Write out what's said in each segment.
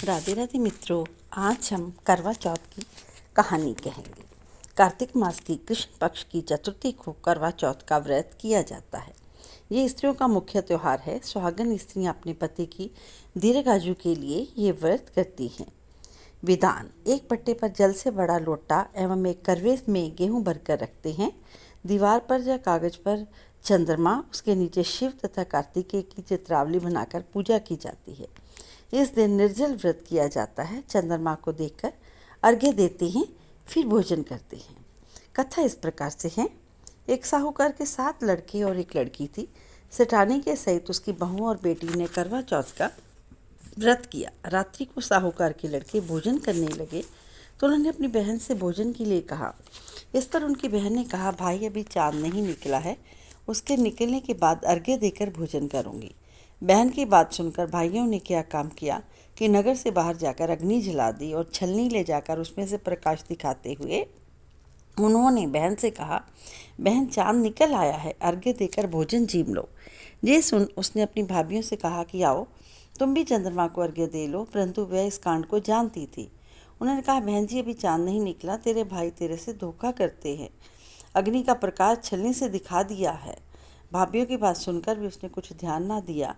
राधे राधे मित्रों, आज हम करवा चौथ की कहानी कहेंगे। कार्तिक मास की कृष्ण पक्ष की चतुर्थी को करवा चौथ का व्रत किया जाता है। ये स्त्रियों का मुख्य त्योहार है। सुहागन स्त्रियां अपने पति की दीर्घायु के लिए ये व्रत करती हैं। विधान: एक पट्टे पर जल से बड़ा लोटा एवं एक करवे में गेहूं भरकर रखते हैं। दीवार पर या कागज पर चंद्रमा, उसके नीचे शिव तथा कार्तिकेय की चित्रावली बनाकर पूजा की जाती है। इस दिन निर्जल व्रत किया जाता है। चंद्रमा को देखकर अर्घ्य देते हैं, फिर भोजन करते हैं। कथा इस प्रकार से है। एक साहूकार के 7 लड़के और एक लड़की थी। सेठानी के सहित उसकी बहू और बेटी ने करवा चौथ का व्रत किया। रात्रि को साहूकार के लड़के भोजन करने लगे तो उन्होंने अपनी बहन से भोजन के लिए कहा। इस पर उनकी बहन ने कहा, भाई अभी चांद नहीं निकला है, उसके निकलने के बाद अर्घ्य देकर भोजन करूंगी। बहन की बात सुनकर भाइयों ने क्या काम किया कि नगर से बाहर जाकर अग्नि जला दी और छलनी ले जाकर उसमें से प्रकाश दिखाते हुए उन्होंने बहन से कहा, बहन चांद निकल आया है, अर्घ्य देकर भोजन जीम लो। ये सुन उसने अपनी भाभियों से कहा कि आओ तुम भी चंद्रमा को अर्घ्य दे लो, परंतु वह इस कांड को जानती थी। उन्होंने कहा, बहन जी अभी चांद नहीं निकला, तेरे भाई तेरे से धोखा करते हैं, अग्नि का प्रकाश छलनी से दिखा दिया है। भाभियों की बात सुनकर भी उसने कुछ ध्यान ना दिया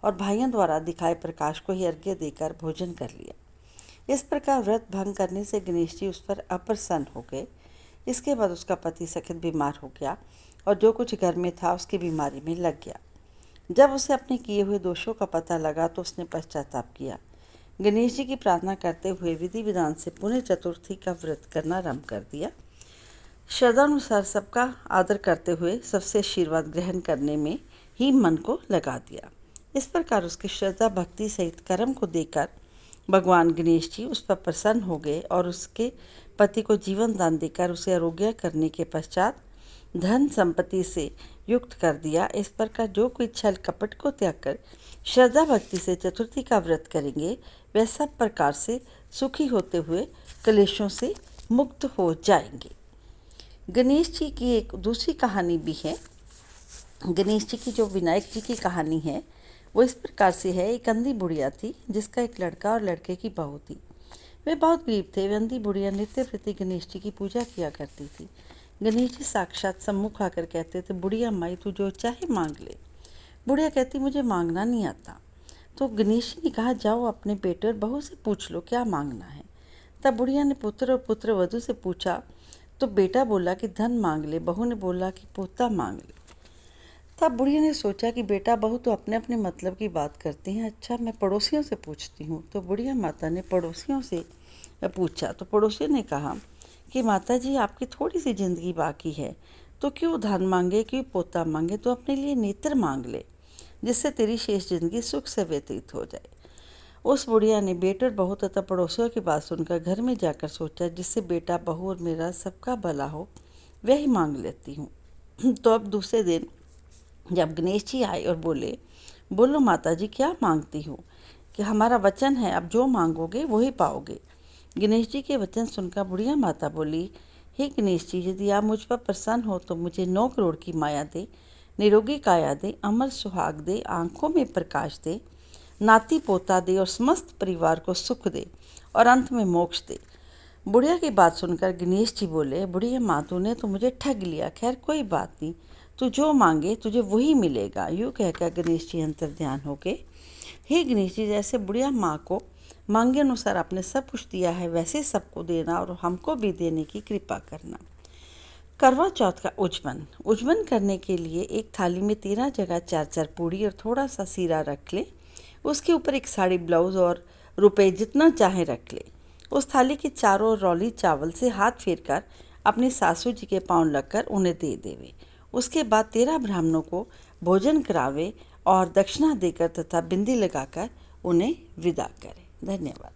और भाइयों द्वारा दिखाए प्रकाश को ही अर्घ्य देकर भोजन कर लिया। इस प्रकार व्रत भंग करने से गणेश जी उस पर अप्रसन्न हो गए। इसके बाद उसका पति सखत बीमार हो गया और जो कुछ घर में था उसकी बीमारी में लग गया। जब उसे अपने किए हुए दोषों का पता लगा तो उसने पश्चाताप किया। गणेश जी की प्रार्थना करते हुए विधि विधान से पुनः चतुर्थी का व्रत करना आरंभ कर दिया। श्रद्धानुसार सबका आदर करते हुए सबसे आशीर्वाद ग्रहण करने में ही मन को लगा दिया। इस प्रकार उसकी श्रद्धा भक्ति सहित कर्म को देखकर भगवान गणेश जी उस पर प्रसन्न हो गए और उसके पति को जीवन दान देकर उसे आरोग्य करने के पश्चात धन संपत्ति से युक्त कर दिया। इस प्रकार जो कोई छल कपट को त्याग कर श्रद्धा भक्ति से चतुर्थी का व्रत करेंगे वह सब प्रकार से सुखी होते हुए क्लेशों से मुक्त हो जाएंगे। गणेश जी की एक दूसरी कहानी भी है। गणेश जी की जो विनायक जी की कहानी है वो इस प्रकार से है। एक अंधी बुढ़िया थी जिसका एक लड़का और लड़के की बहू थी। वे बहुत गरीब थे। वे अंधी बुढ़िया नित्य प्रति गणेश जी की पूजा किया करती थी। गणेश जी साक्षात सम्मुख आकर कहते थे, बुढ़िया माई तू जो चाहे मांग ले। बुढ़िया कहती, मुझे मांगना नहीं आता। तो गणेश जी ने कहा, जाओ अपने बेटे और बहू से पूछ लो क्या मांगना है। तब बुढ़िया ने पुत्र और पुत्र वधू से पूछा तो बेटा बोला कि धन मांग ले, बहू ने बोला कि पोता मांग ले। तब बुढ़िया ने सोचा कि बेटा बहू तो अपने अपने मतलब की बात करते हैं, अच्छा मैं पड़ोसियों से पूछती हूँ। तो बुढ़िया माता ने पड़ोसियों से पूछा तो पड़ोसियों ने कहा कि माता जी आपकी थोड़ी सी ज़िंदगी बाकी है तो क्यों धन मांगे, क्यों पोता मांगे, तो अपने लिए नेत्र मांग ले जिससे तेरी शेष ज़िंदगी सुख से व्यतीत हो जाए। उस बुढ़िया ने बेटे और बहू तथा पड़ोसियों की बात सुनकर घर में जाकर सोचा, जिससे बेटा बहू और मेरा सबका भला हो वह ही मांग लेती हूँ। तो अब दूसरे दिन जब गणेश जी आए और बोले, बोलो माता जी क्या मांगती हो, कि हमारा वचन है अब जो मांगोगे वही पाओगे। गणेश जी के वचन सुनकर बुढ़िया माता बोली, हे गणेश जी यदि आप मुझ पर प्रसन्न हो तो मुझे 9 करोड़ की माया दे, निरोगी काया दे, अमर सुहाग दे, आंखों में प्रकाश दे, नाती पोता दे और समस्त परिवार को सुख दे और अंत में मोक्ष दे। बुढ़िया की बात सुनकर गणेश जी बोले, बुढ़िया माँ तूने तो मुझे ठग लिया, खैर कोई बात नहीं, तू जो मांगे तुझे वही मिलेगा। यूँ कहकर गणेश जी अंतर्ध्यान हो गए। हे गणेश जी, जैसे बुढ़िया माँ को मांगे अनुसार आपने सब कुछ दिया है वैसे सबको देना और हमको भी देने की कृपा करना। करवा चौथ का उज्जवन करने के लिए एक थाली में 13 जगह 4-4 पूड़ी और थोड़ा सा सीरा रख ले। उसके ऊपर एक साड़ी, ब्लाउज और रुपए जितना चाहे रख ले। उस थाली के चारों ओर रौली चावल से हाथ फेर कर अपने सासू जी के पांव लगकर उन्हें दे देवे। उसके बाद 13 ब्राह्मणों को भोजन करावे और दक्षिणा देकर तथा बिंदी लगाकर उन्हें विदा करें। धन्यवाद।